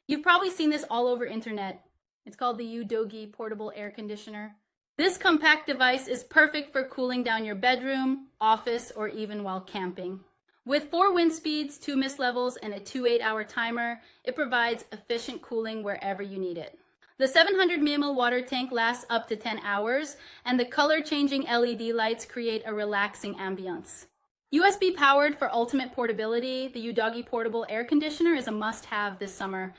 You've probably seen this all over internet. It's called the UDOGI portable air conditioner. This compact device is perfect for cooling down your bedroom, office, or even while camping. With 4 wind speeds, 2 mist levels, and a 2 8-hour timer, it provides efficient cooling wherever you need it. The 700 ml water tank lasts up to 10 hours, and the color-changing LED lights create a relaxing ambience. USB powered for ultimate portability, the UDOGI portable air conditioner is a must-have this summer.